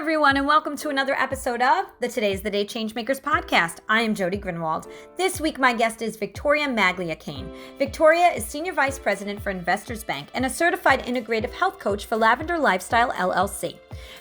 everyone, and welcome to another episode of the Today's the Day Changemakers podcast. I am Jody Grunwald. This week, my guest is Victoria Magliacane. Victoria is Senior Vice President for Investors Bank and a certified integrative health coach for Lavendar Lifestyle, LLC.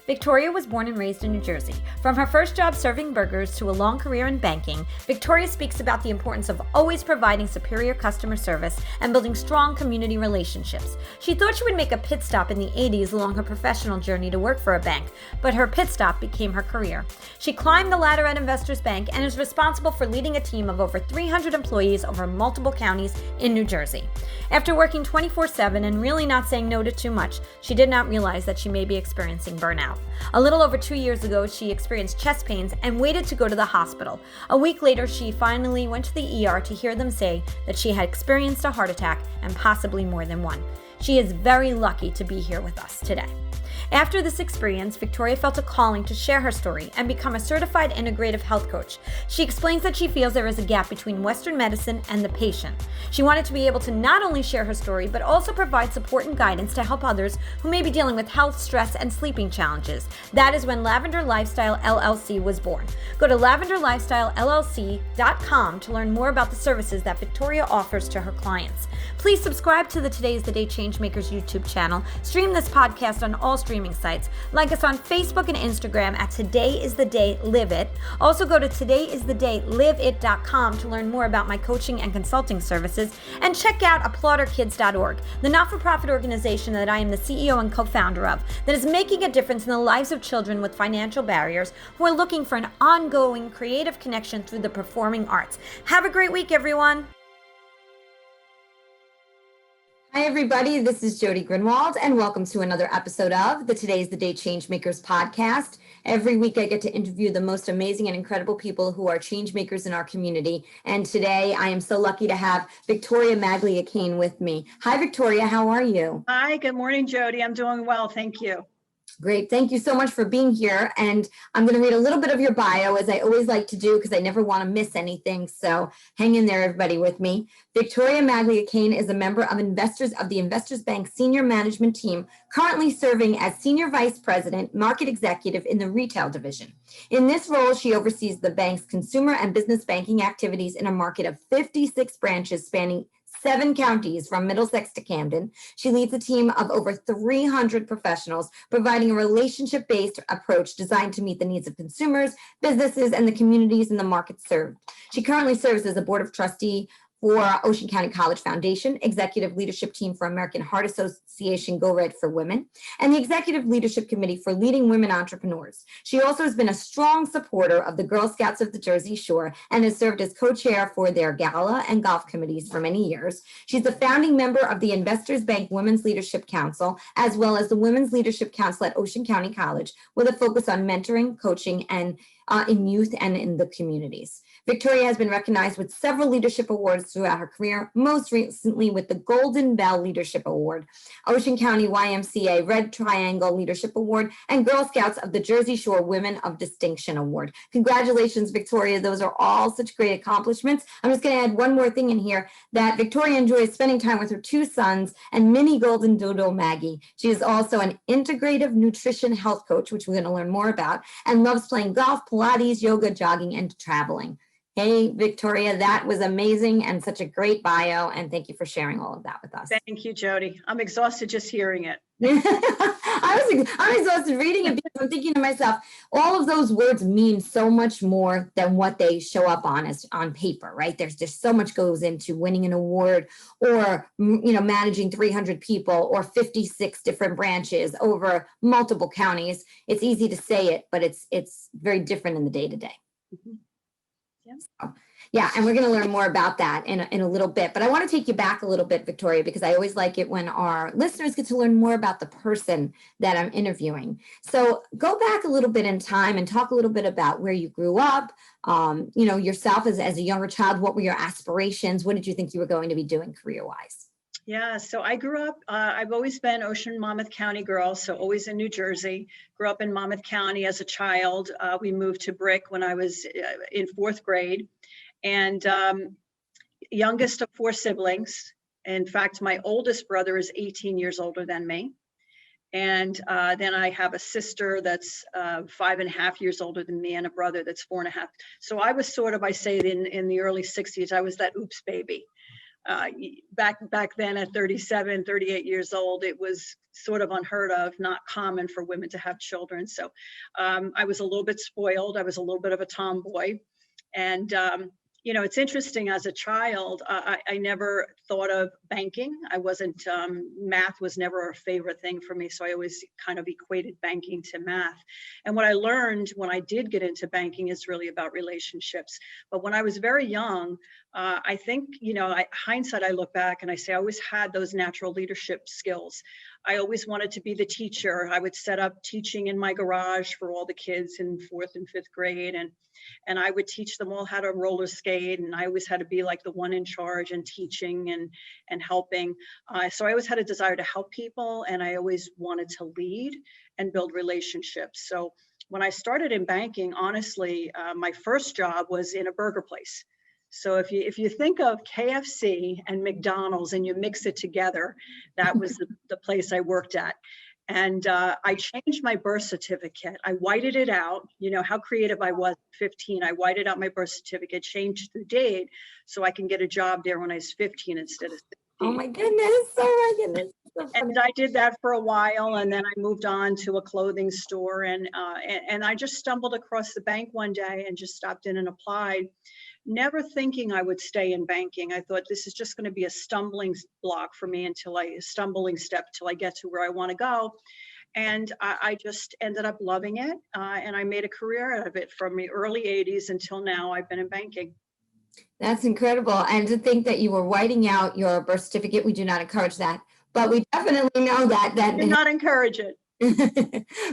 Victoria was born and raised in New Jersey. From her first job serving burgers to a long career in banking, Victoria speaks about the importance of always providing superior customer service and building strong community relationships. She thought she would make a pit stop in the 80s along her professional journey to work for a bank, but her pit stop became her career. She climbed the ladder at Investors Bank and is responsible for leading a team of over 300 employees over multiple counties in New Jersey. After working 24/7 and really not saying no to too much, she did not realize that she may be experiencing burnout. A little over 2 years ago, she experienced chest pains and waited to go to the hospital. A week later, she finally went to the ER to hear them say that she had experienced a heart attack and possibly more than one. She is very lucky to be here with us today. After this experience, Victoria felt a calling to share her story and become a certified integrative health coach. She explains that she feels there is a gap between Western medicine and the patient. She wanted to be able to not only share her story, but also provide support and guidance to help others who may be dealing with health, stress, and sleeping challenges. That is when Lavendar Lifestyle LLC was born. Go to lavendarlifestylellc.com to learn more about the services that Victoria offers to her clients. Please subscribe to the Today's the Day Changemakers YouTube channel. Stream this podcast on all streaming sites. Like us on Facebook and Instagram at Today is the Day Live It. Also go to todayisthedayliveit.com to learn more about my coaching and consulting services. And check out applauderkids.org, the not-for-profit organization that I am the CEO and co-founder of, that is making a difference in the lives of children with financial barriers who are looking for an ongoing creative connection through the performing arts. Have a great week, everyone. Hi, everybody. This is Jody Grunwald, and welcome to another episode of the Today's the Day Changemakers podcast. Every week, I get to interview the most amazing and incredible people who are changemakers in our community. And today, I am so lucky to have Victoria Magliacane with me. Hi, Victoria. How are you? Hi. Good morning, Jody. I'm doing well. Thank you. Great. Thank you so much for being here. And I'm going to read a little bit of your bio, as I always like to do, because I never want to miss anything. So hang in there, everybody, with me. Victoria Magliacane is a member of the Investors Bank Senior Management Team, currently serving as Senior Vice President, Market Executive in the Retail Division. In this role, she oversees the bank's consumer and business banking activities in a market of 56 branches spanning 7 counties from Middlesex to Camden. She leads a team of over 300 professionals, providing a relationship-based approach designed to meet the needs of consumers, businesses, and the communities in the market served. She currently serves as a board of trustee for Ocean County College Foundation, executive leadership team for American Heart Association Go Red for Women, and the executive leadership committee for leading women entrepreneurs. She also has been a strong supporter of the Girl Scouts of the Jersey Shore and has served as co-chair for their gala and golf committees for many years. She's the founding member of the Investors Bank Women's Leadership Council, as well as the Women's Leadership Council at Ocean County College, with a focus on mentoring, coaching, and in youth and in the communities. Victoria has been recognized with several leadership awards throughout her career, most recently with the Golden Bell Leadership Award, Ocean County YMCA Red Triangle Leadership Award, and Girl Scouts of the Jersey Shore Women of Distinction Award. Congratulations, Victoria. Those are all such great accomplishments. I'm just going to add one more thing in here, that Victoria enjoys spending time with her 2 sons and mini golden doodle Maggie. She is also an integrative nutrition health coach, which we're going to learn more about, and loves playing golf, Pilates, yoga, jogging, and traveling. Hey, Victoria, that was amazing and such a great bio. And thank you for sharing all of that with us. Thank you, Jody. I'm exhausted just hearing it. I'm exhausted reading it because I'm thinking to myself, all of those words mean so much more than what they show up on paper, right? There's just so much goes into winning an award or, managing 300 people or 56 different branches over multiple counties. It's easy to say it, but it's very different in the day-to-day. Mm-hmm. Yeah, and we're going to learn more about that in a little bit. But I want to take you back a little bit, Victoria, because I always like it when our listeners get to learn more about the person that I'm interviewing. So go back a little bit in time and talk a little bit about where you grew up, yourself as a younger child. What were your aspirations? What did you think you were going to be doing career-wise? Yeah, so I grew up, I've always been Ocean Monmouth County girl, so always in New Jersey. Grew up in Monmouth County as a child. We moved to Brick when I was in 4th grade. And youngest of 4 siblings. In fact, my oldest brother is 18 years older than me. And then I have a sister that's 5.5 years older than me and a brother that's 4.5. So I was sort of, I say in the early 60s, I was that oops baby. Back then at 37, 38 years old, it was sort of unheard of, not common for women to have children. So I was a little bit spoiled. I was a little bit of a tomboy. And you know, it's interesting, as a child, I never thought of banking. I wasn't, math was never a favorite thing for me. So I always kind of equated banking to math. And what I learned when I did get into banking is really about relationships. But when I was very young, I think, you know, hindsight, I look back and I say I always had those natural leadership skills. I always wanted to be the teacher. I would set up teaching in my garage for all the kids in 4th and 5th grade. And I would teach them all how to roller skate. And I always had to be like the one in charge and teaching and helping. So I always had a desire to help people. And I always wanted to lead and build relationships. So when I started in banking, honestly, my first job was in a burger place. So if you think of KFC and McDonald's and you mix it together, that was the place I worked at. And I changed my birth certificate. I whited it out. You know how creative I was at 15. I whited out my birth certificate, changed the date so I can get a job there when I was 15 instead of 16. Oh my goodness. Oh my goodness. So and I did that for a while, and then I moved on to a clothing store, and I just stumbled across the bank one day and just stopped in and applied, never thinking I would stay in banking. I thought this is just going to be a stumbling block for me until I get to where I want to go. And I just ended up loving it. And I made a career out of it from the early 80s until now. I've been in banking. That's incredible. And to think that you were whiting out your birth certificate, we do not encourage that, but we definitely know that did not encourage it.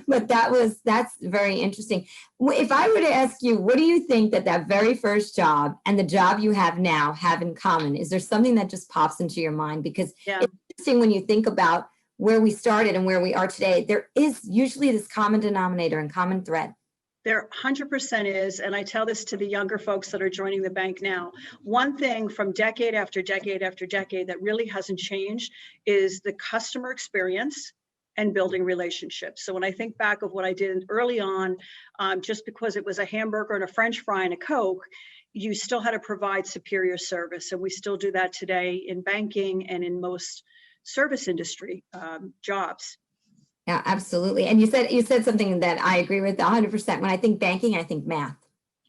But that's very interesting. If I were to ask you, what do you think that very first job and the job you have now have in common? Is there something that just pops into your mind? Because it's interesting when you think about where we started and where we are today, there is usually this common denominator and common thread. There 100% is, and I tell this to the younger folks that are joining the bank now. One thing from decade after decade after decade that really hasn't changed is the customer experience and building relationships. So when I think back of what I did early on, just because it was a hamburger and a French fry and a Coke, you still had to provide superior service. And we still do that today in banking and in most service industry jobs. Yeah, absolutely. And you said something that I agree with 100%. When I think banking, I think math.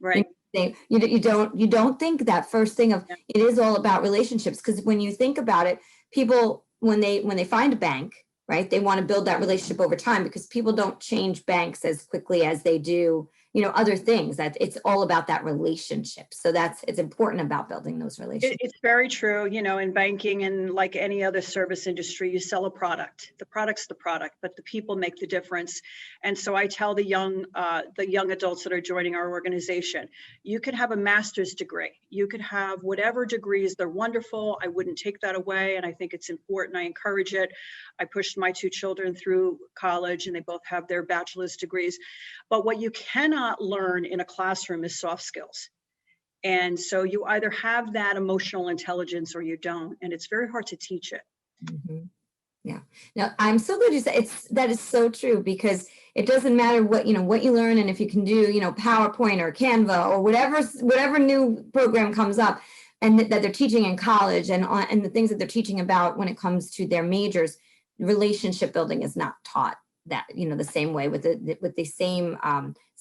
Right. You don't think that first thing of it is all about relationships, because when you think about it, people when they find a bank, right, they want to build that relationship over time, because people don't change banks as quickly as they do, you know, other things. That it's all about that relationship. So it's important about building those relationships. It's very true. You know, in banking and like any other service industry, you sell a product. The product's the product, but the people make the difference. And so I tell the young adults that are joining our organization, you could have a master's degree. You could have whatever degrees. They're wonderful. I wouldn't take that away. And I think it's important. I encourage it. I pushed my 2 children through college and they both have their bachelor's degrees. But what you cannot learn in a classroom is soft skills. And so you either have that emotional intelligence or you don't. And it's very hard to teach it. Mm-hmm. Yeah. Now, I'm so glad you said that is so true, because it doesn't matter what you learn, and if you can do, PowerPoint or Canva or whatever new program comes up and that they're teaching in college, and the things that they're teaching about when it comes to their majors, relationship building is not taught that, the same way with the same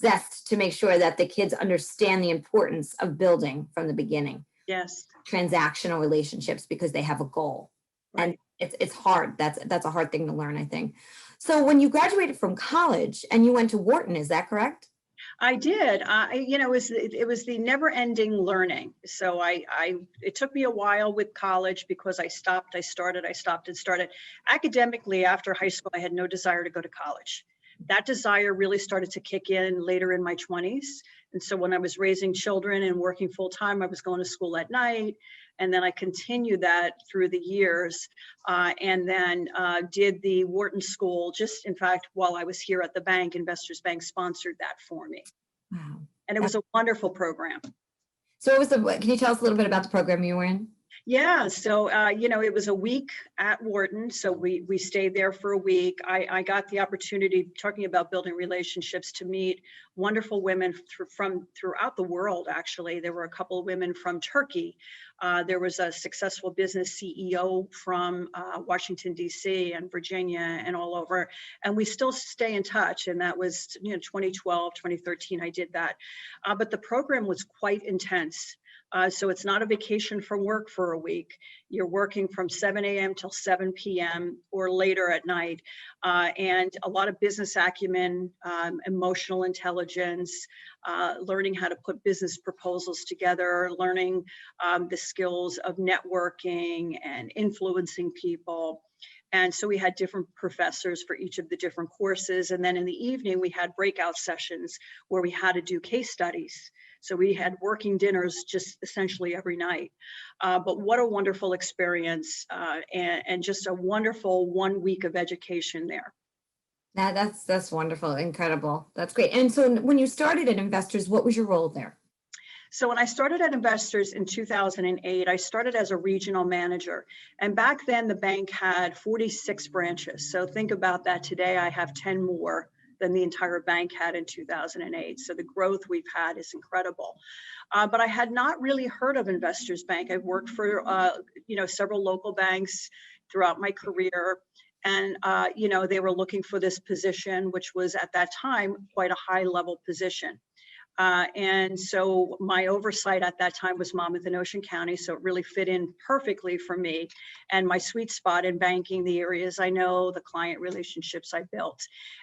zest to make sure that the kids understand the importance of building from the beginning. Yes. Transactional relationships, because they have a goal. Right. And it's hard. That's a hard thing to learn, I think. So when you graduated from college and you went to Wharton, is that correct? I did. It was the never-ending learning. So it took me a while with college because I stopped, I started. Academically, after high school, I had no desire to go to college. That desire really started to kick in later in my 20s. And so when I was raising children and working full time, I was going to school at night. And then I continued that through the years, and then did the Wharton School. Just, in fact, while I was here at the bank, Investors Bank sponsored that for me. Wow. And it was a wonderful program. So can you tell us a little bit about the program you were in? Yeah, so it was a week at Wharton, so we stayed there for a week. I got the opportunity, talking about building relationships, to meet wonderful women from throughout the world. Actually, there were a couple of women from Turkey. There was a successful business CEO from Washington D.C. and Virginia and all over, and we still stay in touch. And that was 2012, 2013. I did that, but the program was quite intense. So it's not a vacation from work for a week. You're working from 7 a.m. till 7 p.m. or later at night. And a lot of business acumen, emotional intelligence, learning how to put business proposals together, learning the skills of networking and influencing people. And so we had different professors for each of the different courses. And then in the evening, we had breakout sessions where we had to do case studies. So we had working dinners just essentially every night. But what a wonderful experience, and just a wonderful 1 week of education there. That's wonderful, incredible. That's great. And so when you started at Investors, what was your role there? So when I started at Investors in 2008, I started as a regional manager. And back then the bank had 46 branches. So think about that. Today I have 10 more than the entire bank had in 2008. So the growth we've had is incredible. But I had not really heard of Investors Bank. I've worked for several local banks throughout my career. And they were looking for this position, which was at that time quite a high level position. And so my oversight at that time was Monmouth and Ocean County. So it really fit in perfectly for me and my sweet spot in banking, the areas I know, the client relationships I built.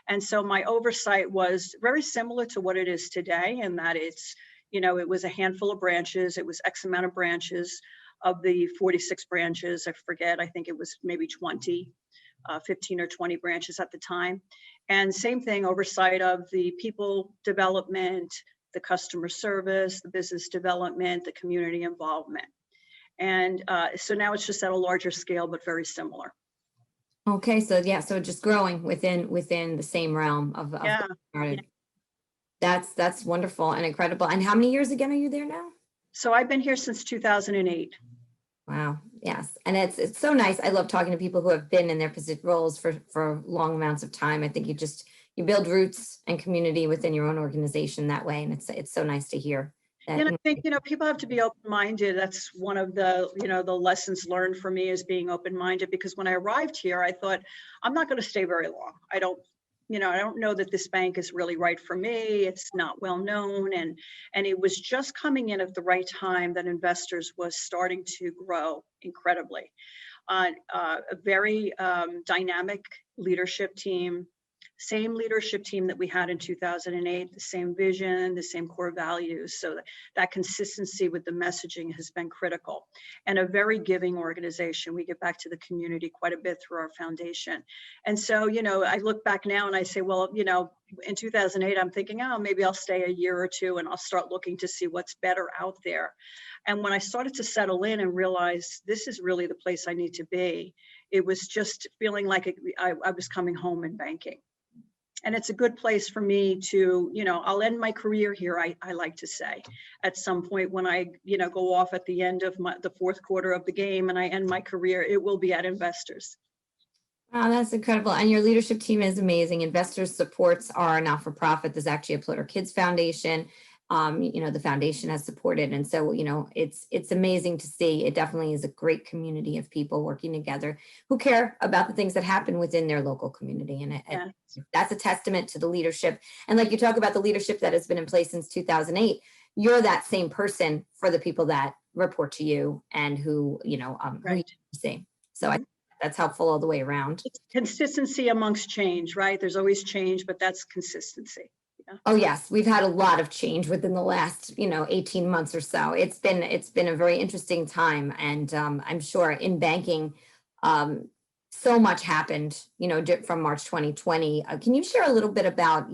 And so my oversight was very similar to what it is today, in that it's, it was a handful of branches. It was X amount of branches. Of the 46 branches, I forget, I think it was maybe 20, 15 or 20 branches at the time. And same thing, oversight of the people development, the customer service, the business development, the community involvement. And so now it's just at a larger scale, but very similar. Okay, so yeah, so just growing within the same realm of Yeah. That's wonderful and incredible. And how many years again are you there now? So I've been here since 2008. Wow. Yes. And it's so nice. I love talking to people who have been in their roles for long amounts of time. I think you build roots and community within your own organization that way. And it's so nice to hear that. And I think, people have to be open-minded. That's one of the, the lessons learned for me, is being open-minded, because when I arrived here, I thought, I'm not going to stay very long. I don't know that this bank is really right for me. It's not well known. And it was just coming in at the right time that Investors was starting to grow incredibly. A very dynamic leadership team, same leadership team that we had in 2008, the same vision, the same core values. So that consistency with the messaging has been critical, and a very giving organization. We give back to the community quite a bit through our foundation. And so, I look back now and I say, well, in 2008, I'm thinking, oh, maybe I'll stay a year or two and I'll start looking to see what's better out there. And when I started to settle in and realize this is really the place I need to be, it was just feeling like I was coming home in banking. And it's a good place for me to, I'll end my career here, I like to say, at some point when I, go off at the end of the fourth quarter of the game and I end my career, it will be at Investors. Wow, that's incredible. And your leadership team is amazing. Investors supports our not-for-profit. There's actually a Plitter Kids Foundation. The foundation has supported. And so, it's amazing to see. It definitely is a great community of people working together who care about the things that happen within their local community. And that's a testament to the leadership. And like you talk about the leadership that has been in place since 2008, you're that same person for the people that report to you and who, who you see. So I think that's helpful all the way around. It's consistency amongst change, right? There's always change, but that's consistency. Oh yes, we've had a lot of change within the last, 18 months or so. It's been a very interesting time, and I'm sure in banking, so much happened, from March 2020. Can you share a little bit about,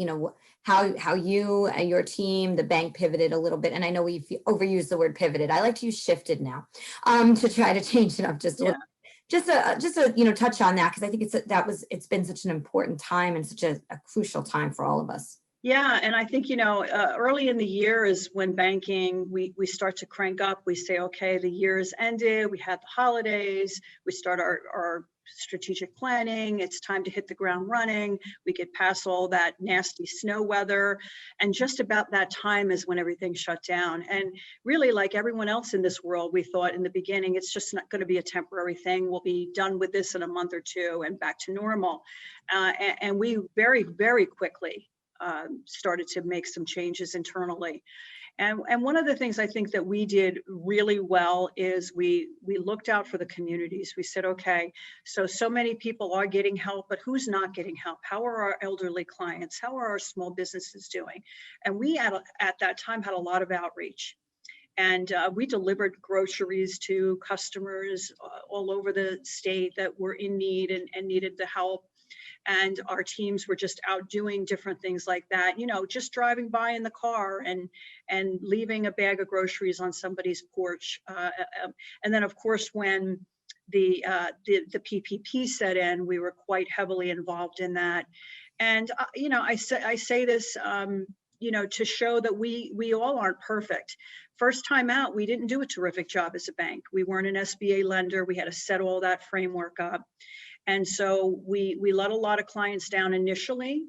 how you and your team, the bank, pivoted a little bit? And I know we've overused the word pivoted. I like to use shifted now, to try to change it up just a little. Just a touch on that, because I think it's been such an important time and such a crucial time for all of us. Yeah, and I think, early in the year is when banking, we start to crank up. We say, okay, the year's ended, we had the holidays, we start our strategic planning, it's time to hit the ground running, we get past all that nasty snow weather, and just about that time is when everything shut down. And really, like everyone else in this world, we thought in the beginning, it's just not going to be a temporary thing. We'll be done with this in a month or two and back to normal. And we very, very quickly started to make some changes internally. And one of the things I think that we did really well is we looked out for the communities. We said, okay, so many people are getting help, but who's not getting help? How are our elderly clients? How are our small businesses doing? And we at that time had a lot of outreach. And we delivered groceries to customers all over the state that were in need and needed the help. And our teams were just out doing different things like that, just driving by in the car and leaving a bag of groceries on somebody's porch. And then, of course, when the PPP set in, we were quite heavily involved in that. And I say this to show that we all aren't perfect. First time out, we didn't do a terrific job as a bank. We weren't an SBA lender. We had to set all that framework up. And so we let a lot of clients down initially,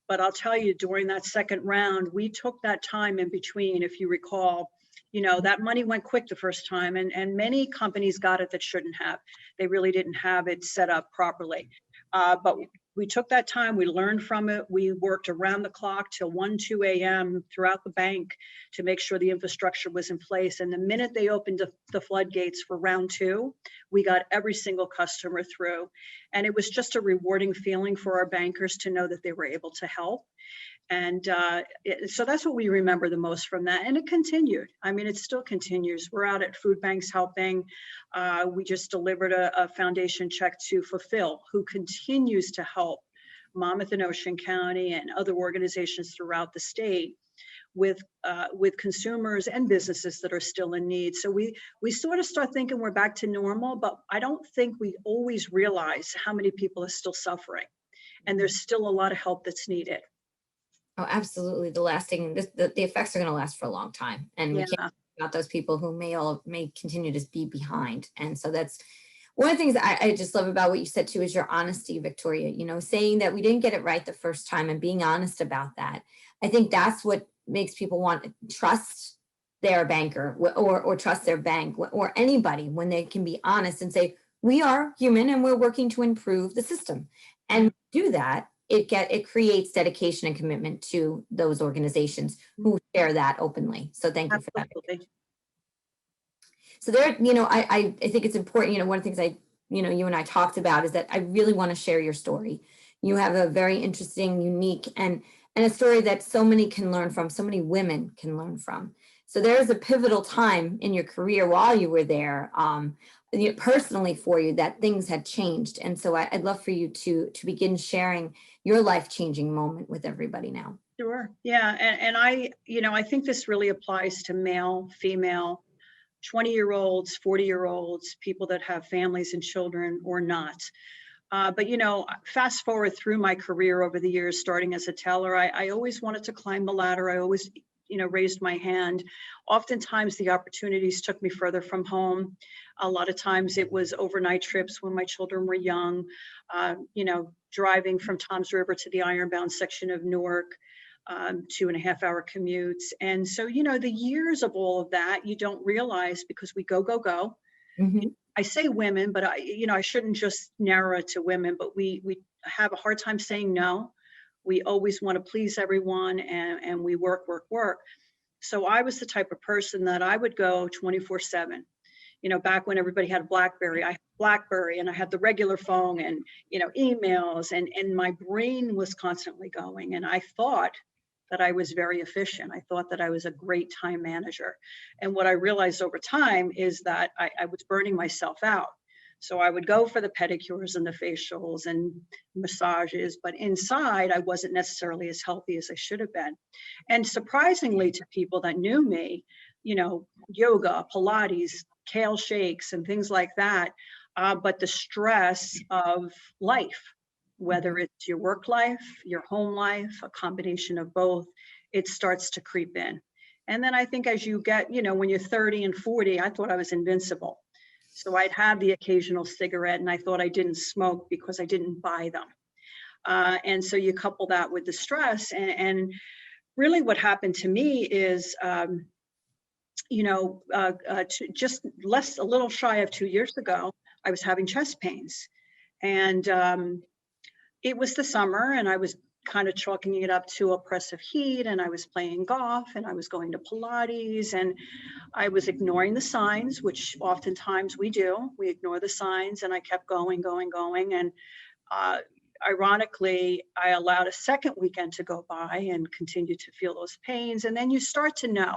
but I'll tell you, during that second round, we took that time in between. If you recall, that money went quick the first time, and many companies got it that shouldn't have. They really didn't have it set up properly. But we took that time, we learned from it. We worked around the clock till 1, 2 a.m. throughout the bank to make sure the infrastructure was in place. And the minute they opened the floodgates for round 2, we got every single customer through. And it was just a rewarding feeling for our bankers to know that they were able to help. And so that's what we remember the most from that. And it continued. I mean, it still continues. We're out at food banks helping. We just delivered a foundation check to Fulfill, who continues to help Monmouth and Ocean County and other organizations throughout the state with consumers and businesses that are still in need. So we sort of start thinking we're back to normal, but I don't think we always realize how many people are still suffering. And there's still a lot of help that's needed. Oh, absolutely. The effects are going to last for a long time. And we can't talk about those people who may continue to be behind. And so that's one of the things I just love about what you said too, is your honesty, Victoria, saying that we didn't get it right the first time and being honest about that. I think that's what makes people want to trust their banker or trust their bank or anybody when they can be honest and say, we are human and we're working to improve the system. And do that. It creates dedication and commitment to those organizations who share that openly. So thank you for that. So there, I think it's important, one of the things you and I talked about is that I really want to share your story. You have a very interesting, unique, and a story that so many can learn from, so many women can learn from. So there is a pivotal time in your career while you were there, personally for you, that things had changed. And so I'd love for you to begin sharing your life-changing moment with everybody now. Sure. Yeah. And I think this really applies to male, female, 20-year-olds, 40-year-olds, people that have families and children or not. But fast forward through my career over the years, starting as a teller, I always wanted to climb the ladder. I always raised my hand. Oftentimes the opportunities took me further from home. A lot of times it was overnight trips when my children were young, driving from Toms River to the ironbound section of Newark, 2.5-hour commutes. And so, the years of all of that, you don't realize because we go. Mm-hmm. I say women, but I shouldn't just narrow it to women, but we have a hard time saying no. We always want to please everyone and we work. So I was the type of person that I would go 24/7. Back when everybody had a BlackBerry, I had BlackBerry and I had the regular phone and, emails and my brain was constantly going. And I thought that I was very efficient. I thought that I was a great time manager. And what I realized over time is that I was burning myself out. So I would go for the pedicures and the facials and massages, but inside I wasn't necessarily as healthy as I should have been. And surprisingly to people that knew me, yoga, Pilates, kale shakes and things like that. But the stress of life whether it's your work life, your home life, a combination of both, it starts to creep in. And then I think as you get, when you're 30 and 40, I thought I was invincible. So I'd have the occasional cigarette and I thought I didn't smoke because I didn't buy them. And so you couple that with the stress, and really what happened to me is, just a little shy of 2 years ago, I was having chest pains. And it was the summer, and I was kind of chalking it up to oppressive heat, and I was playing golf, and I was going to Pilates, and I was ignoring the signs, which oftentimes we do. We ignore the signs, and I kept going. And ironically, I allowed a second weekend to go by and continued to feel those pains. And then you start to know.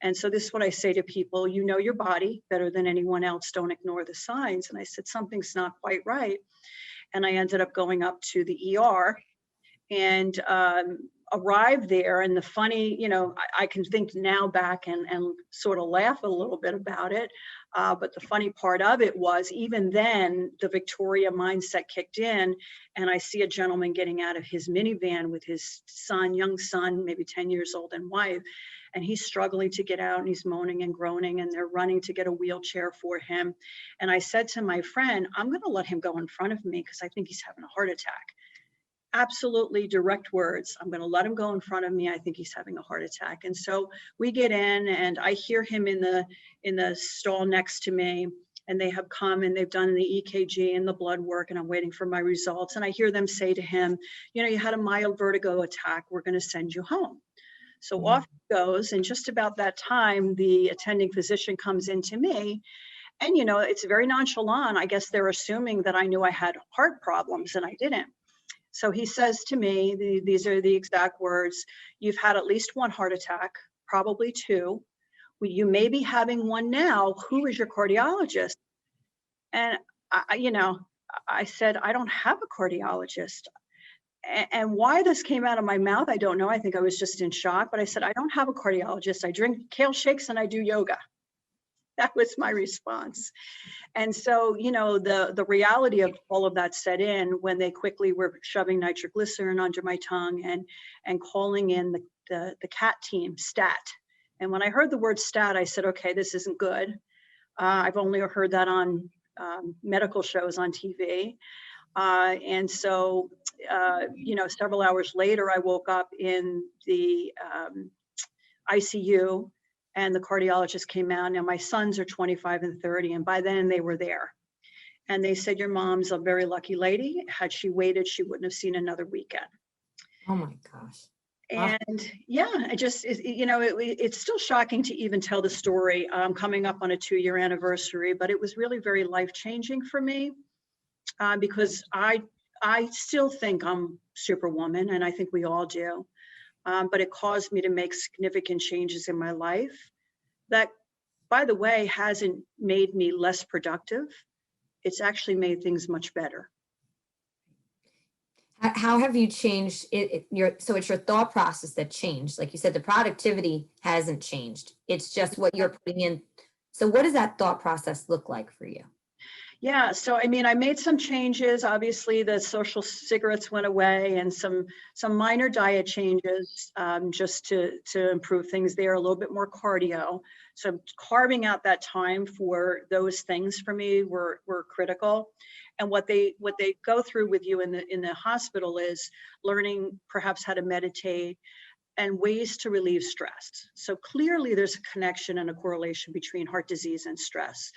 And so this is what I say to people: you know your body better than anyone else. Don't ignore the signs. And I said, something's not quite right. And I ended up going up to the ER and arrived there. And the funny, I can think now back and sort of laugh a little bit about it. But the funny part of it was, even then, the Victoria mindset kicked in, and I see a gentleman getting out of his minivan with his son, young son, maybe 10 years old, and wife. And he's struggling to get out, and he's moaning and groaning, and they're running to get a wheelchair for him. And I said to my friend, I'm going to let him go in front of me because I think he's having a heart attack. Absolutely direct words. I'm going to let him go in front of me. I think he's having a heart attack. And so we get in, and I hear him in the stall next to me, and they have come and they've done the EKG and the blood work, and I'm waiting for my results. And I hear them say to him, you had a mild vertigo attack. We're going to send you home. So off he goes, and just about that time, the attending physician comes into me, and it's very nonchalant. I guess they're assuming that I knew I had heart problems, and I didn't. So he says to me, these are the exact words: you've had at least one heart attack, probably two. You may be having one now. Who is your cardiologist? And I said, I don't have a cardiologist. And why this came out of my mouth, I don't know. I think I was just in shock, but I said, I don't have a cardiologist. I drink kale shakes and I do yoga. That was my response. And so, the reality of all of that set in when they quickly were shoving nitroglycerin under my tongue and calling in the CAT team, STAT. And when I heard the word STAT, I said, okay, this isn't good. I've only heard that on medical shows on TV. And so, several hours later, I woke up in the ICU, and the cardiologist came out. Now, my sons are 25 and 30, and by then they were there. And they said, your mom's a very lucky lady. Had she waited, she wouldn't have seen another weekend. Oh my gosh. And yeah, it's still shocking to even tell the story. Coming up on a 2-year anniversary, but it was really very life-changing for me, because I still think I'm Superwoman, and I think we all do. But it caused me to make significant changes in my life that, by the way, hasn't made me less productive. It's actually made things much better. How have you changed it? So it's your thought process that changed. Like you said, the productivity hasn't changed. It's just what you're putting in. So what does that thought process look like for you? Yeah, so I made some changes. Obviously, the social cigarettes went away, and some minor diet changes, just to improve things there. A little bit more cardio. So carving out that time for those things for me were critical. And what they go through with you in the hospital is learning perhaps how to meditate and ways to relieve stress. So clearly, there's a connection and a correlation between heart disease and stress.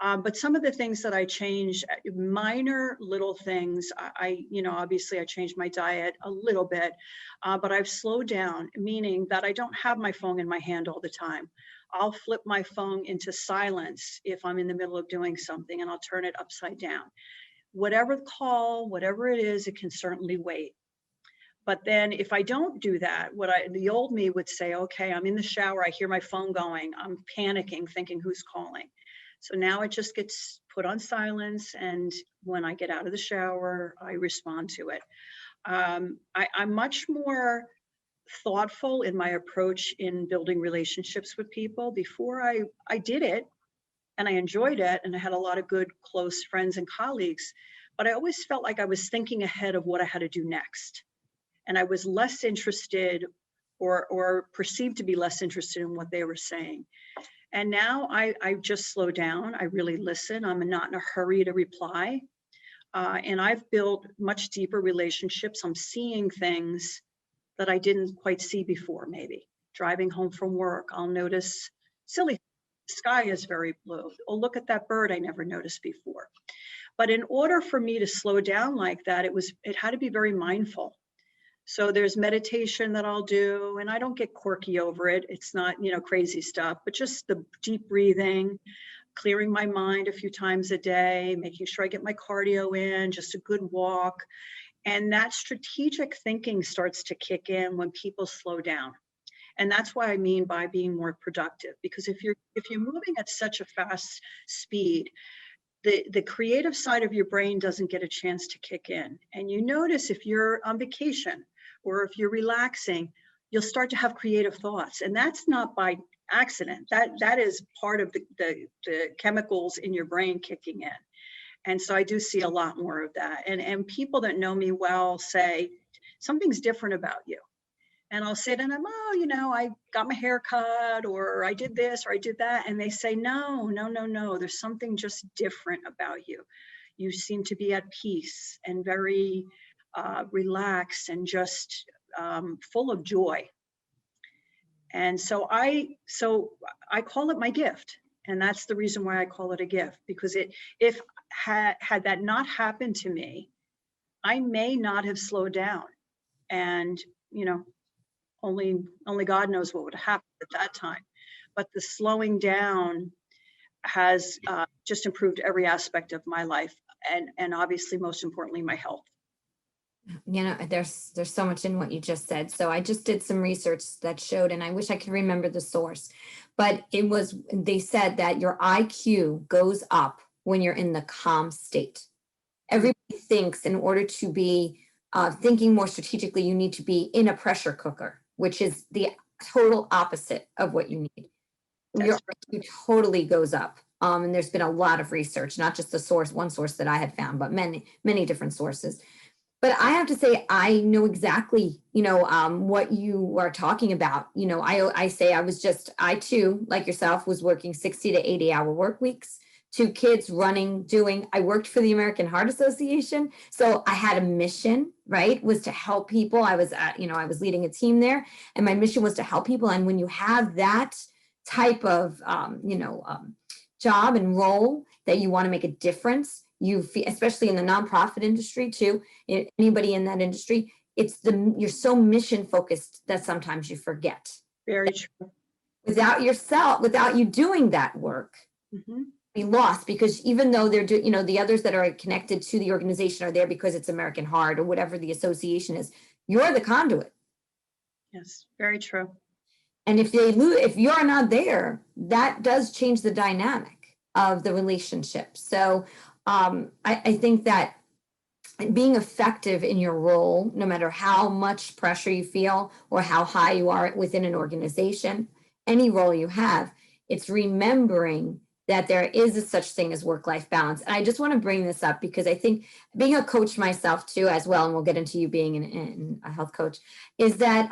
But some of the things that I changed, minor little things, obviously I changed my diet a little bit, but I've slowed down, meaning that I don't have my phone in my hand all the time. I'll flip my phone into silence if I'm in the middle of doing something, and I'll turn it upside down. Whatever the call, whatever it is, it can certainly wait. But then if I don't do that, the old me would say, okay, I'm in the shower, I hear my phone going, I'm panicking, thinking who's calling. So now it just gets put on silence, and when I get out of the shower, I respond to it. I'm much more thoughtful in my approach in building relationships with people. Before I did it, and I enjoyed it, and I had a lot of good, close friends and colleagues. but I always felt like I was thinking ahead of what I had to do next. And I was less interested or perceived to be less interested in what they were saying. And now I just slow down. I really listen. I'm not in a hurry to reply. And I've built much deeper relationships. I'm seeing things that I didn't quite see before, maybe. Driving home from work, I'll notice silly, the sky is very blue. Oh, look at that bird I never noticed before. But in order for me to slow down like that, it had to be very mindful. So there's meditation that I'll do, and I don't get quirky over it. It's not, crazy stuff, but just the deep breathing, clearing my mind a few times a day, making sure I get my cardio in, just a good walk. And that strategic thinking starts to kick in when people slow down. And that's what I mean by being more productive, because if you're moving at such a fast speed, the creative side of your brain doesn't get a chance to kick in. And you notice if you're on vacation or if you're relaxing, you'll start to have creative thoughts. And that's not by accident. That is part of the chemicals in your brain kicking in. And so I do see a lot more of that. And people that know me well say, something's different about you. And I'll say to them, oh, I got my hair cut, or I did this, or I did that. And they say, no, there's something just different about you. You seem to be at peace and very relaxed and just full of joy. And so I call it my gift. And that's the reason why I call it a gift, because if had that not happened to me, I may not have slowed down. And, only God knows what would have happened at that time. But the slowing down has just improved every aspect of my life, and obviously, most importantly, my health. There's so much in what you just said. So I just did some research that showed, and I wish I could remember the source, but they said that your IQ goes up when you're in the calm state. Everybody thinks in order to be thinking more strategically, you need to be in a pressure cooker, which is the total opposite of what you need. Your IQ totally goes up. And there's been a lot of research, not just one source that I had found, but many different sources. But I have to say, I know exactly, what you are talking about. I say I too, like yourself, was working 60 to 80-hour work weeks, 2 kids, running, I worked for the American Heart Association. So I had a mission, right, was to help people. I was leading a team there, and my mission was to help people. And when you have that type of, job and role that you want to make a difference, you feel, especially in the nonprofit industry too, anybody in that industry, you're so mission focused that sometimes you forget. Very true. Without you doing that work, be lost, because even though they're the others that are connected to the organization are there because it's American Heart or whatever the association is, you're the conduit. Yes, very true. And if you're not there, that does change the dynamic of the relationship. So I think that being effective in your role, no matter how much pressure you feel or how high you are within an organization, any role you have, it's remembering that there is a such thing as work-life balance. And I just want to bring this up because I think, being a coach myself too as well, and we'll get into you being a health coach, is that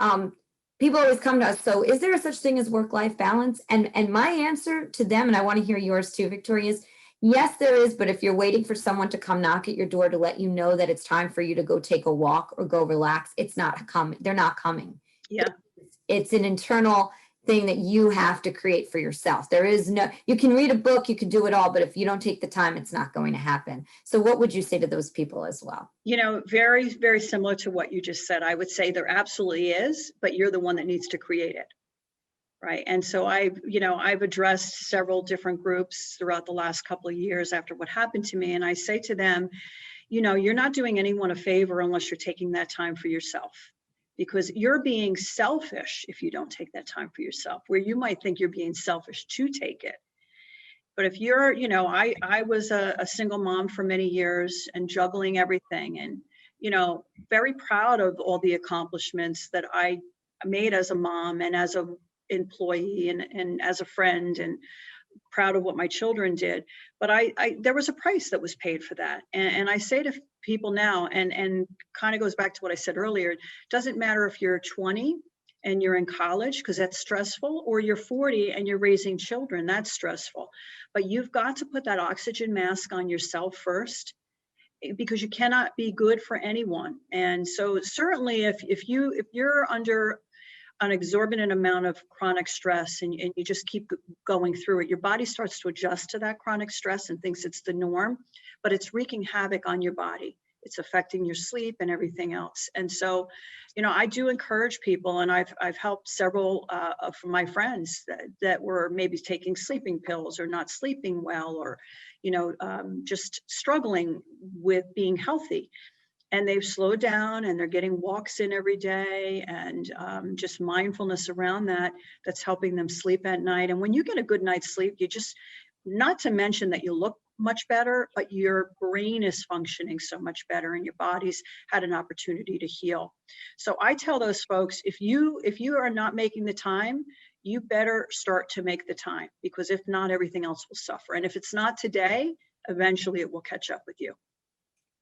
people always come to us, so is there a such thing as work-life balance? And my answer to them, and I want to hear yours too, Victoria, is yes, there is. But if you're waiting for someone to come knock at your door to let you know that it's time for you to go take a walk or go relax, it's not coming. They're not coming. Yeah. It's an internal thing that you have to create for yourself. You can read a book, you can do it all, but if you don't take the time, it's not going to happen. So what would you say to those people as well? Very, very similar to what you just said. I would say there absolutely is, but you're the one that needs to create it. Right. And so I've addressed several different groups throughout the last couple of years after what happened to me. And I say to them, you're not doing anyone a favor unless you're taking that time for yourself, because you're being selfish if you don't take that time for yourself, where you might think you're being selfish to take it. But if you're, I was a single mom for many years and juggling everything, and, very proud of all the accomplishments that I made as a mom and as a employee and as a friend, and proud of what my children did, but there was a price that was paid for that. And I say to people now, and kind of goes back to what I said earlier, it doesn't matter if you're 20 and you're in college, because that's stressful, or you're 40 and you're raising children, that's stressful. But you've got to put that oxygen mask on yourself first, because you cannot be good for anyone. And so certainly if you're under an exorbitant amount of chronic stress and you just keep going through it, your body starts to adjust to that chronic stress and thinks it's the norm, but it's wreaking havoc on your body. It's affecting your sleep and everything else. And so, I do encourage people, and I've helped several of my friends that were maybe taking sleeping pills or not sleeping well, or, just struggling with being healthy. And they've slowed down and they're getting walks in every day, and just mindfulness around that's helping them sleep at night. And when you get a good night's sleep, not to mention that you look much better, but your brain is functioning so much better and your body's had an opportunity to heal. So I tell those folks, if you are not making the time, you better start to make the time, because if not, everything else will suffer. And if it's not today, eventually it will catch up with you.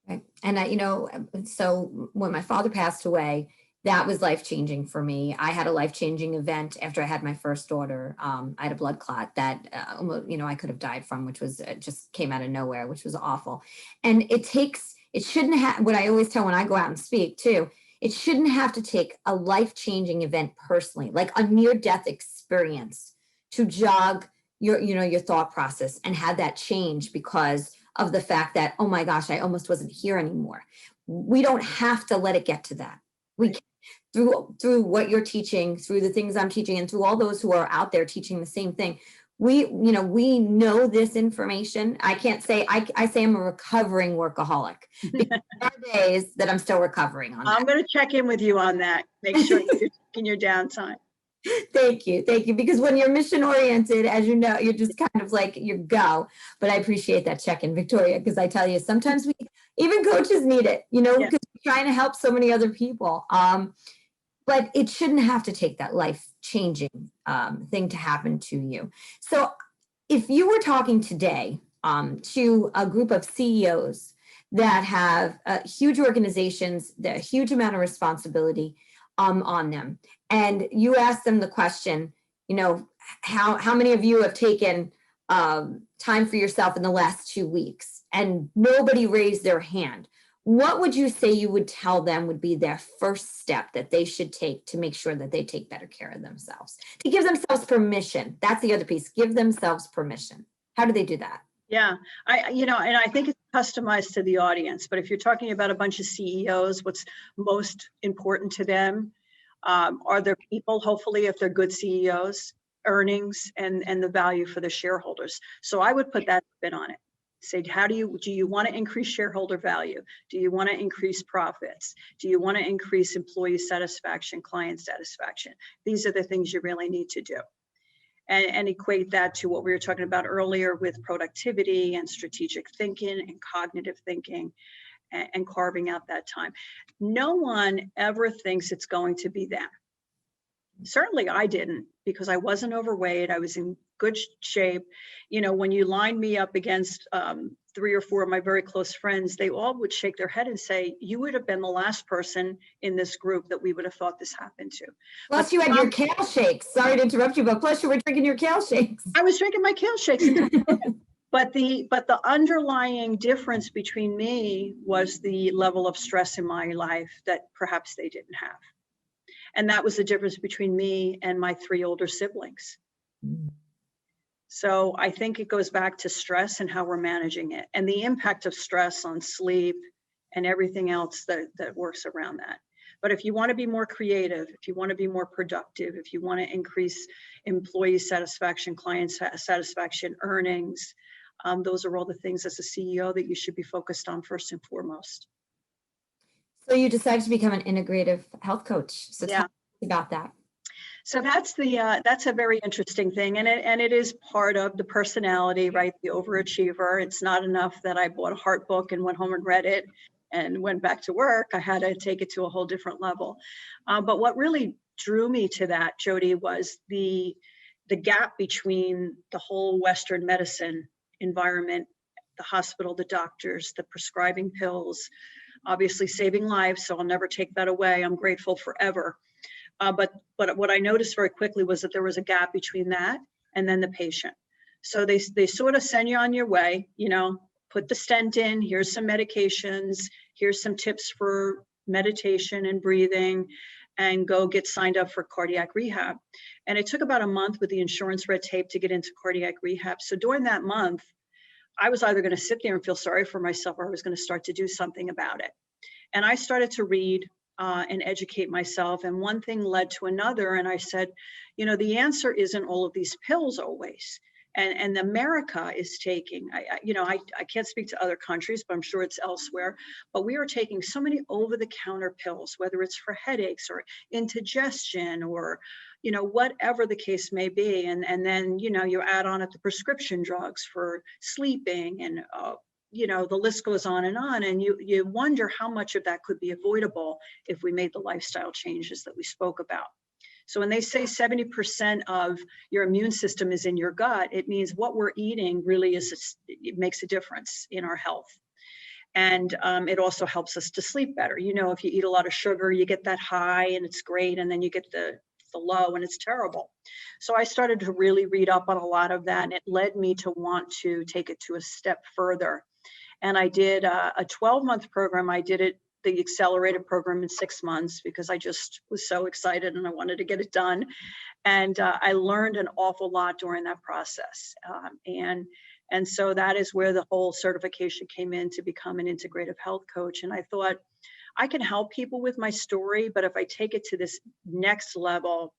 Right. And so when my father passed away, that was life-changing for me. I had a life-changing event after I had my first daughter. I had a blood clot that, I could have died from, which was just came out of nowhere, which was awful. And it shouldn't have, what I always tell when I go out and speak too, it shouldn't have to take a life-changing event personally, like a near-death experience, to jog your thought process and have that change because of the fact that, oh my gosh, I almost wasn't here anymore. We don't have to let it get to that. We can, through what you're teaching, through the things I'm teaching, and through all those who are out there teaching the same thing, we know this information. I can't say, I say I'm a recovering workaholic. Because there are days that I'm still recovering on that. I'm going to check in with you on that. Make sure you're taking your downtime. Thank you. Because when you're mission oriented, as you know, you're just kind of like you go. But I appreciate that check-in, Victoria, because I tell you, sometimes even coaches need it, because we're trying to help so many other people. But it shouldn't have to take that life-changing thing to happen to you. So if you were talking today to a group of CEOs that have huge organizations, that a huge amount of responsibility on them, and you ask them the question, how many of you have taken time for yourself in the last 2 weeks, and nobody raised their hand, what would you say you would tell them would be their first step that they should take to make sure that they take better care of themselves, to give themselves permission? That's the other piece. Give themselves permission. How do they do that? Yeah, and I think it's customized to the audience, but if you're talking about a bunch of CEOs, what's most important to them are their people, hopefully, if they're good CEOs, earnings, and the value for the shareholders. So I would put that spin on it. Say, do you want to increase shareholder value? Do you want to increase profits? Do you want to increase employee satisfaction, client satisfaction? These are the things you really need to do. And equate that to what we were talking about earlier with productivity and strategic thinking and cognitive thinking, and carving out that time. No one ever thinks it's going to be them. Certainly I didn't, because I wasn't overweight. I was in good shape. When you line me up against 3 or 4 of my very close friends, they all would shake their head and say, you would have been the last person in this group that we would have thought this happened to. Plus you had your kale shakes. Sorry to interrupt you, but plus you were drinking your kale shakes. I was drinking my kale shakes. But the underlying difference between me was the level of stress in my life that perhaps they didn't have. And that was the difference between me and my 3 older siblings. So I think it goes back to stress and how we're managing it, and the impact of stress on sleep and everything else that works around that. But if you want to be more creative, if you want to be more productive, if you want to increase employee satisfaction, client satisfaction, earnings, those are all the things as a CEO that you should be focused on first and foremost. So you decided to become an integrative health coach. So tell me about that. So that's a very interesting thing, and it is part of the personality, right? The overachiever. It's not enough that I bought a heart book and went home and read it and went back to work. I had to take it to a whole different level. But what really drew me to that, Jody, was the the gap between the whole Western medicine environment, the hospital, the doctors, the prescribing pills, obviously saving lives. So I'll never take that away. I'm grateful forever. But what I noticed very quickly was that there was a gap between that and then the patient. So they sort of send you on your way, put the stent in, here's some medications, here's some tips for meditation and breathing, and go get signed up for cardiac rehab. And it took about a month with the insurance red tape to get into cardiac rehab. So during that month, I was either going to sit there and feel sorry for myself, or I was going to start to do something about it. And I started to read and educate myself. And one thing led to another. And I said, the answer isn't all of these pills always. And America is taking, I can't speak to other countries, but I'm sure it's elsewhere, but we are taking so many over-the-counter pills, whether it's for headaches or indigestion or, whatever the case may be. And then, you add on at the prescription drugs for sleeping and, the list goes on. And you wonder how much of that could be avoidable if we made the lifestyle changes that we spoke about. So when they say 70% of your immune system is in your gut, it means what we're eating really it makes a difference in our health. And it also helps us to sleep better. If you eat a lot of sugar, you get that high and it's great. And then you get the low and it's terrible. So I started to really read up on a lot of that. And it led me to want to take it to a step further. And I did a 12-month program. I did the accelerated program in 6 months because I just was so excited and I wanted to get it done. And I learned an awful lot during that process. And so that is where the whole certification came in to become an integrative health coach. And I thought, I can help people with my story, but if I take it to this next level,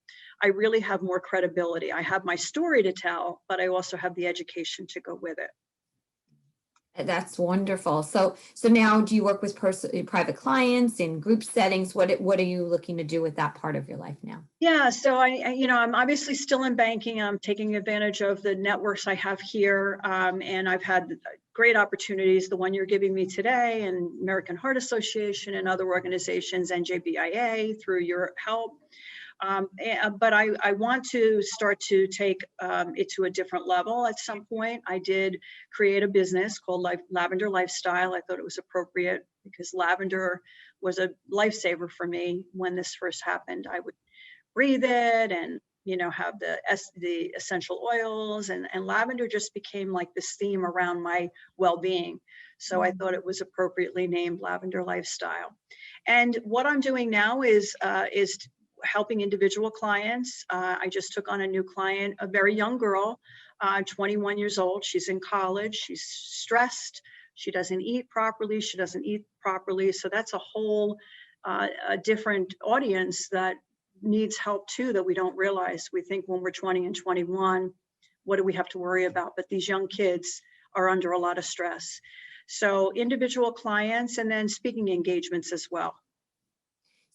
I really have more credibility. I have my story to tell, but I also have the education to go with it. That's wonderful. So now do you work with private clients in group settings? What are you looking to do with that part of your life now? Yeah, so I'm obviously still in banking. I'm taking advantage of the networks I have here, and I've had great opportunities. The one you're giving me today, and American Heart Association, and other organizations, NJBIA, through your help. But I want to start to take it to a different level at some point. I did create a business called Lavendar Lifestyle. I thought it was appropriate because lavender was a lifesaver for me when this first happened. I would breathe it and have the essential oils, and lavender just became like this theme around my well-being. So I thought it was appropriately named Lavendar Lifestyle. And what I'm doing now is helping individual clients. I just took on a new client, a very young girl, 21 years old. She's in college. She's stressed. She doesn't eat properly. So that's a whole a different audience that needs help too, that we don't realize. We think when we're 20 and 21, what do we have to worry about? But these young kids are under a lot of stress. So individual clients, and then speaking engagements as well.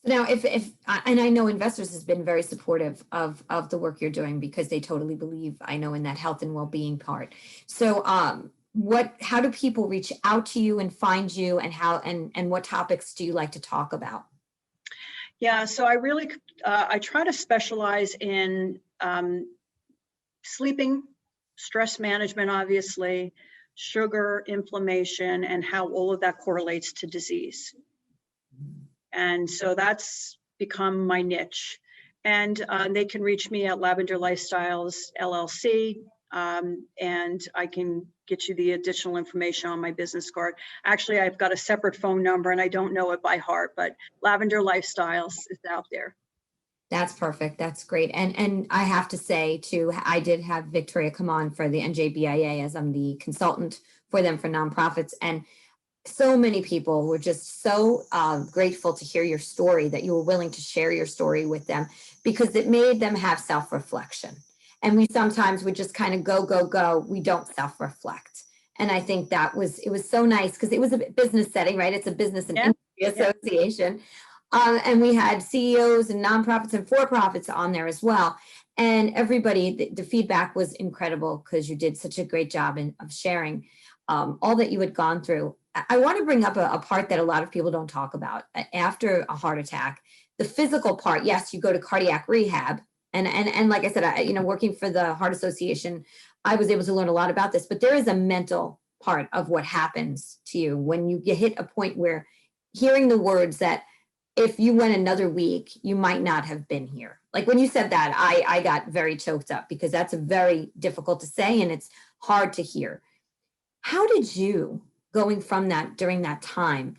Now, if and I know Investors has been very supportive of the work you're doing because they totally believe, I know, in that health and well-being part. So how do people reach out to you and find you, and what topics do you like to talk about? Yeah, so I try to specialize in sleeping, stress management, obviously, sugar, inflammation, and how all of that correlates to disease. And so that's become my niche. And they can reach me at Lavendar Lifestyles LLC, and I can get you the additional information on my business card. Actually, I've got a separate phone number and I don't know it by heart, but Lavendar Lifestyles is out there. That's perfect. That's great. And I have to say too, I did have Victoria come on for the NJBIA as I'm the consultant for them for nonprofits. And so many people were just so grateful to hear your story, that you were willing to share your story with them, because it made them have self-reflection. And we sometimes would just kind of go. We don't self-reflect. And I think it was so nice because it was a business setting, right? It's a business and industry association. And we had CEOs and nonprofits and for-profits on there as well. And everybody, the feedback was incredible because you did such a great job of sharing all that you had gone through. I want to bring up a part that a lot of people don't talk about. After a heart attack, the physical part, yes, you go to cardiac rehab And like I said, working for the Heart Association, I was able to learn a lot about this, but there is a mental part of what happens to you when you hit a point where hearing the words that if you went another week, you might not have been here. Like when you said that, I got very choked up because that's very difficult to say and it's hard to hear. How did you, going from that during that time,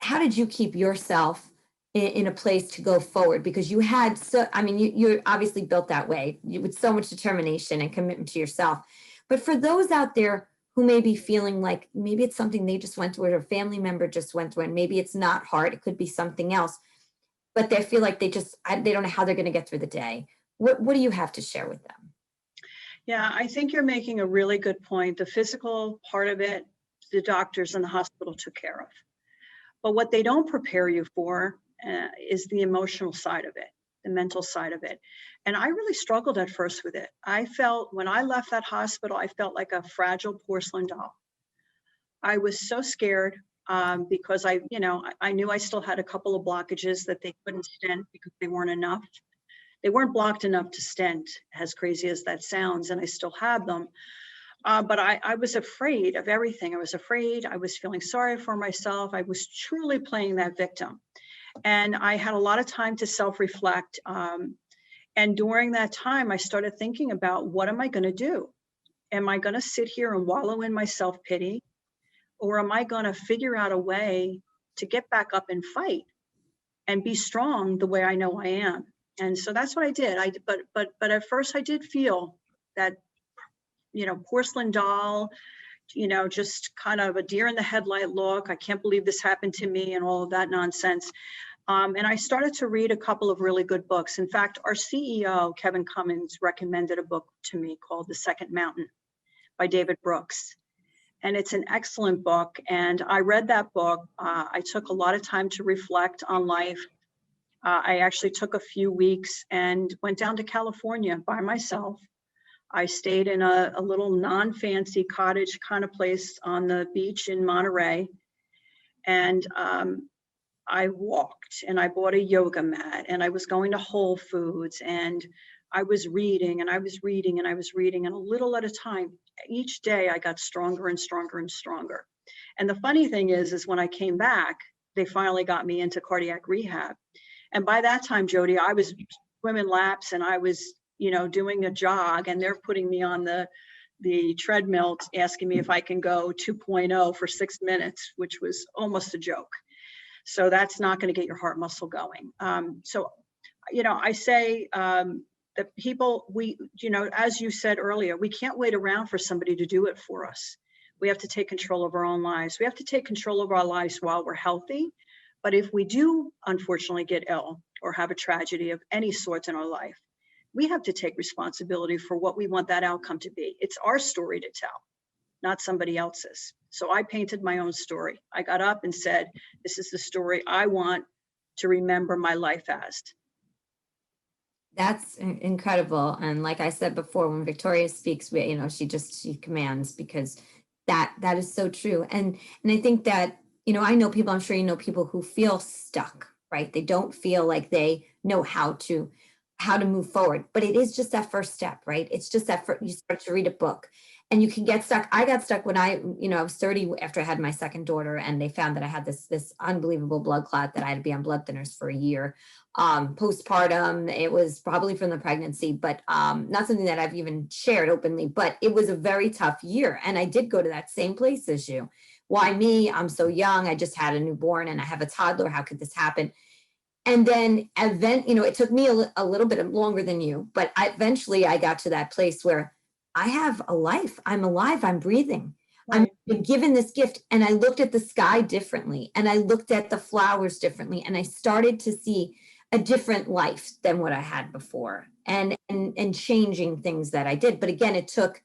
how did you keep yourself in a place to go forward? Because you had you're obviously built that way with so much determination and commitment to yourself. But for those out there who may be feeling like maybe it's something they just went through or a family member just went through, and maybe it's not hard, it could be something else, but they feel like they don't know how they're going to get through the day. What do you have to share with them? Yeah, I think you're making a really good point. The physical part of it, the doctors and the hospital took care of. But what they don't prepare you for is the emotional side of it, the mental side of it. And I really struggled at first with it. I felt when I left that hospital, I felt like a fragile porcelain doll. I was so scared because I knew I still had a couple of blockages that they couldn't stent because they weren't enough. They weren't blocked enough to stent, as crazy as that sounds, and I still had them. But I was afraid of everything. I was afraid. I was feeling sorry for myself. I was truly playing that victim. And I had a lot of time to self-reflect. And during that time, I started thinking about, what am I going to do? Am I going to sit here and wallow in my self-pity? Or am I going to figure out a way to get back up and fight and be strong the way I know I am? And so that's what I did. But at first I did feel that, porcelain doll, just kind of a deer in the headlight look. I can't believe this happened to me and all of that nonsense. And I started to read a couple of really good books. In fact, our CEO, Kevin Cummins, recommended a book to me called The Second Mountain by David Brooks. And it's an excellent book. And I read that book. I took a lot of time to reflect on life. I actually took a few weeks and went down to California by myself. I stayed in a little non-fancy cottage kind of place on the beach in Monterey. And I walked and I bought a yoga mat and I was going to Whole Foods and I was reading and I was reading and I was reading, and a little at a time, each day I got stronger and stronger and stronger. And the funny thing is when I came back, they finally got me into cardiac rehab. And by that time, Jody, I was swimming laps and I was, doing a jog, and they're putting me on the treadmill, asking me if I can go 2.0 for 6 minutes, which was almost a joke. So that's not going to get your heart muscle going. I say that people, as you said earlier, we can't wait around for somebody to do it for us. We have to take control of our own lives. We have to take control of our lives while we're healthy. But if we do, unfortunately, get ill or have a tragedy of any sort in our life, we have to take responsibility for what we want that outcome to be. It's our story to tell, not somebody else's. So I painted my own story. I got up and said, this is the story I want to remember my life as. That's incredible. And like I said before, when Victoria speaks, she commands, because that is so true. And I think that, I know people, I'm sure you know people who feel stuck, right? They don't feel like they know how to move forward, but it is just that first step, right? It's just that you start to read a book and you can get stuck. I got stuck when I was 30 after I had my second daughter, and they found that I had this unbelievable blood clot that I had to be on blood thinners for a year. Postpartum, it was probably from the pregnancy, but not something that I've even shared openly, but it was a very tough year. And I did go to that same place as you. Why me? I'm so young. I just had a newborn and I have a toddler. How could this happen? And then it took me a little bit longer than you, but eventually I got to that place where I have a life. I'm alive. I'm breathing. Right. I'm given this gift. And I looked at the sky differently, and I looked at the flowers differently, and I started to see a different life than what I had before, and changing things that I did. But again, it took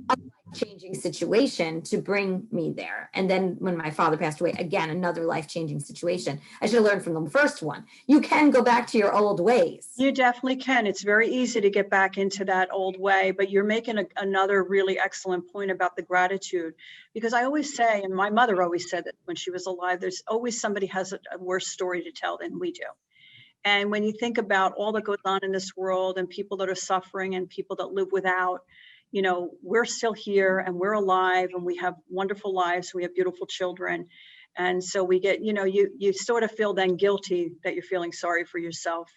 a life-changing situation to bring me there. And then when my father passed away, again, another life-changing situation. I should have learned from the first one. You can go back to your old ways. You definitely can. It's very easy to get back into that old way, but you're making another really excellent point about the gratitude. Because I always say, and my mother always said that when she was alive, there's always somebody has a worse story to tell than we do. And when you think about all that goes on in this world and people that are suffering and people that live without, you know, we're still here and we're alive and we have wonderful lives. We have beautiful children. And so we get, you know, you sort of feel then guilty that you're feeling sorry for yourself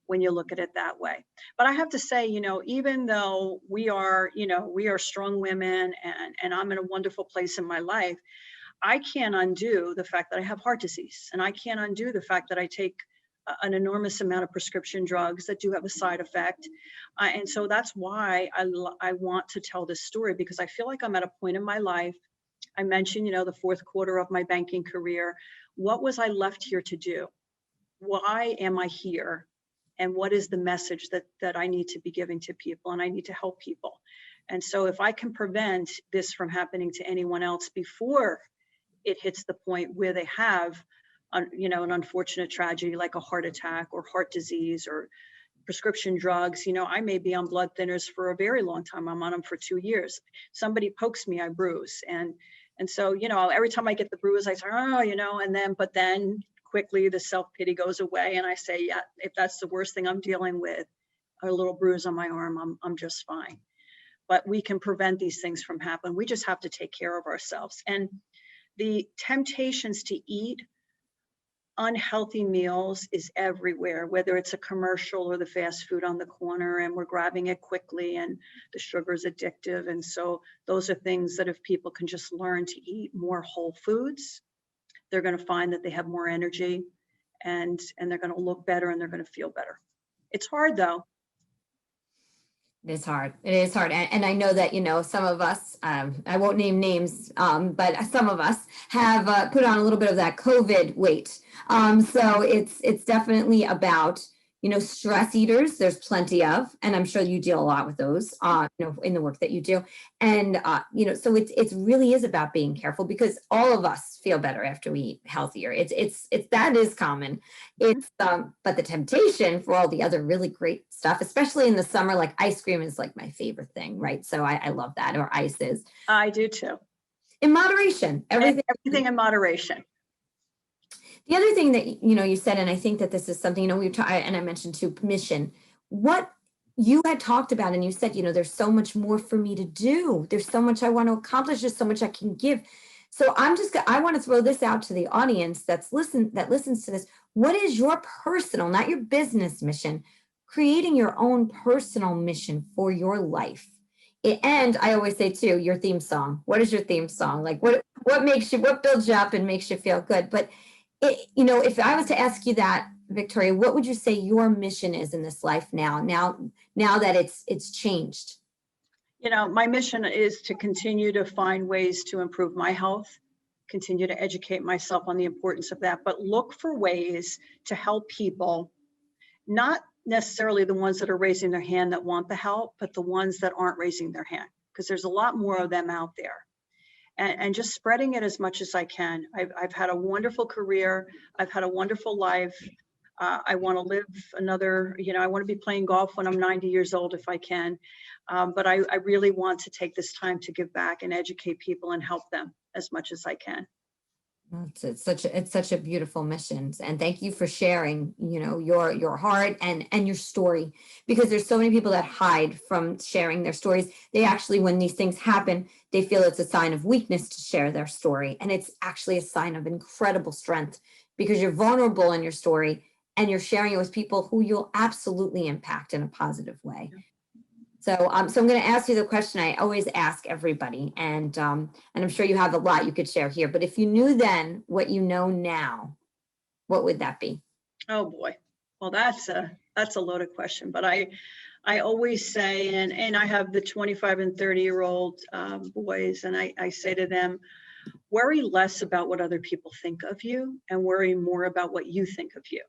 when you look at it that way. But I have to say, you know, even though we are, you know, we are strong women and I'm in a wonderful place in my life, I can't undo the fact that I have heart disease, and I can't undo the fact that I take an enormous amount of prescription drugs that do have a side effect. And so that's why I want to tell this story, because I feel like I'm at a point in my life. I mentioned, you know, the fourth quarter of my banking career. What was I left here to do? Why am I here? And what is the message that I need to be giving to people, and I need to help people? And so if I can prevent this from happening to anyone else before it hits the point where they have, you know, an unfortunate tragedy like a heart attack or heart disease or prescription drugs, you know, I may be on blood thinners for a very long time. I'm on them for 2 years. Somebody pokes me, I bruise. And so, you know, every time I get the bruise, I say, oh, you know, but then quickly the self-pity goes away. And I say, yeah, if that's the worst thing I'm dealing with, a little bruise on my arm, I'm just fine. But we can prevent these things from happening. We just have to take care of ourselves. And the temptations to eat unhealthy meals is everywhere, whether it's a commercial or the fast food on the corner, and we're grabbing it quickly, and the sugar is addictive. And so those are things that if people can just learn to eat more whole foods, they're going to find that they have more energy, and they're going to look better and they're going to feel better. It's hard though. It is hard. It is hard. And I know that, you know, some of us, I won't name names, but some of us have put on a little bit of that COVID weight. So it's definitely about, you know, stress eaters. There's plenty of, and I'm sure you deal a lot with those, you know, in the work that you do. And, you know, so it's really is about being careful, because all of us feel better after we eat healthier. It's that is common. It's, but the temptation for all the other really great stuff, especially in the summer, like ice cream is like my favorite thing, right? So I love that, or ice is. I do too. In moderation, everything in moderation. The other thing that, you know, you said, and I think that this is something, you know, we've talked, and I mentioned too, mission. What you had talked about, and you said, you know, there's so much more for me to do. There's so much I want to accomplish. There's so much I can give. So I want to throw this out to the audience that listens to this. What is your personal, not your business mission, creating your own personal mission for your life? And I always say too, your theme song. What is your theme song? Like what builds you up and makes you feel good? But you know, if I was to ask you that, Victoria, what would you say your mission is in this life now that it's changed? You know, my mission is to continue to find ways to improve my health, continue to educate myself on the importance of that, but look for ways to help people, not necessarily the ones that are raising their hand that want the help, but the ones that aren't raising their hand, because there's a lot more of them out there. And just spreading it as much as I can. I've had a wonderful career. I've had a wonderful life. I want to live another, you know, I want to be playing golf when I'm 90 years old if I can. But I really want to take this time to give back and educate people and help them as much as I can. It's such a beautiful mission, and thank you for sharing, you know, your heart and your story, because there's so many people that hide from sharing their stories. They actually, when these things happen, they feel it's a sign of weakness to share their story, and it's actually a sign of incredible strength, because you're vulnerable in your story and you're sharing it with people who you'll absolutely impact in a positive way. So, so I'm going to ask you the question I always ask everybody, and I'm sure you have a lot you could share here. But if you knew then what you know now, what would that be? Oh boy, well that's a loaded question. But I always say, and I have the 25 and 30-year-old boys, and I say to them, worry less about what other people think of you, and worry more about what you think of you.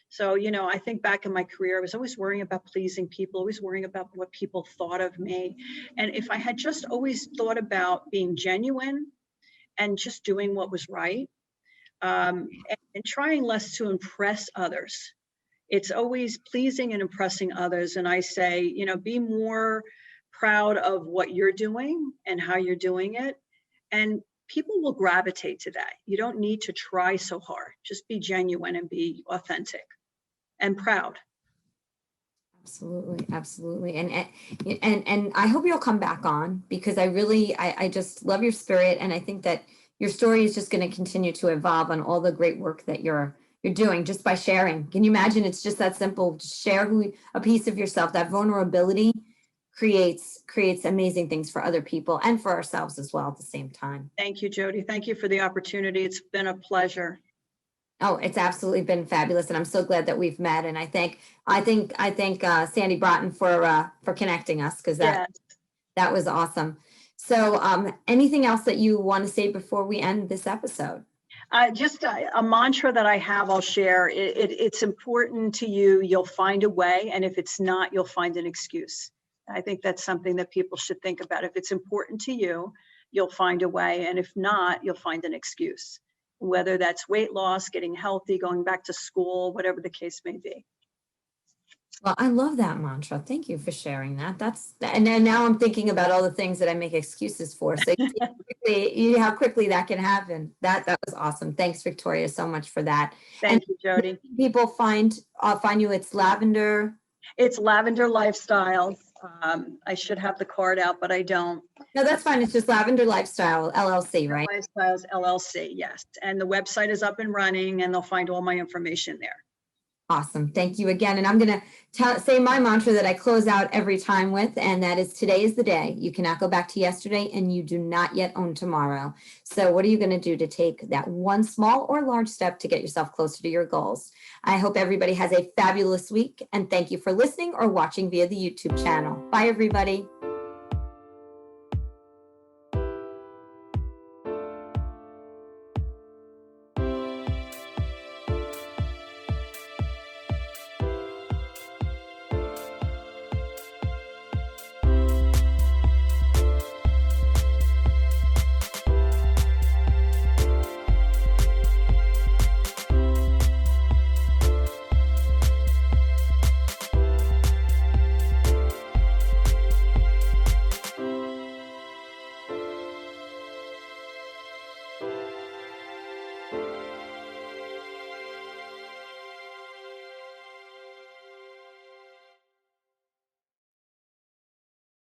So, you know, I think back in my career, I was always worrying about pleasing people, always worrying about what people thought of me. And if I had just always thought about being genuine and just doing what was right, and trying less to impress others, it's always pleasing and impressing others. And I say, you know, be more proud of what you're doing and how you're doing it. And people will gravitate to that. You don't need to try so hard. Just be genuine and be authentic. and proud. Absolutely, absolutely. And I hope you'll come back on, because I just love your spirit, and I think that your story is just going to continue to evolve on all the great work that you're doing just by sharing. Can you imagine? It's just that simple. Just share a piece of yourself. That vulnerability creates amazing things for other people and for ourselves as well at the same time. Thank you, Jody. Thank you for the opportunity. It's been a pleasure. Oh, it's absolutely been fabulous, and I'm so glad that we've met. And I thank Sandy Broughton for connecting us, because Yes. that was awesome. So, anything else that you want to say before we end this episode? Just a mantra that I have, I'll share. It's important to you. You'll find a way, and if it's not, you'll find an excuse. I think that's something that people should think about. If it's important to you, you'll find a way, and if not, you'll find an excuse. Whether that's weight loss, getting healthy, going back to school, whatever the case may be. Well, I love that mantra. Thank you for sharing that. And then now I'm thinking about all the things that I make excuses for. So you see how quickly that can happen. That was awesome. Thanks, Victoria, so much for that. Thank you, Jody. People find you. It's Lavendar. It's Lavendar Lifestyles. I should have the card out, but I don't. No, that's fine. It's just Lavendar Lifestyle LLC, right? Lifestyles LLC, yes. And the website is up and running, and they'll find all my information there. Awesome. Thank you again. And I'm going to say my mantra that I close out every time with, and that is, today is the day. You cannot go back to yesterday, and you do not yet own tomorrow. So what are you going to do to take that one small or large step to get yourself closer to your goals? I hope everybody has a fabulous week, and thank you for listening or watching via the YouTube channel. Bye, everybody.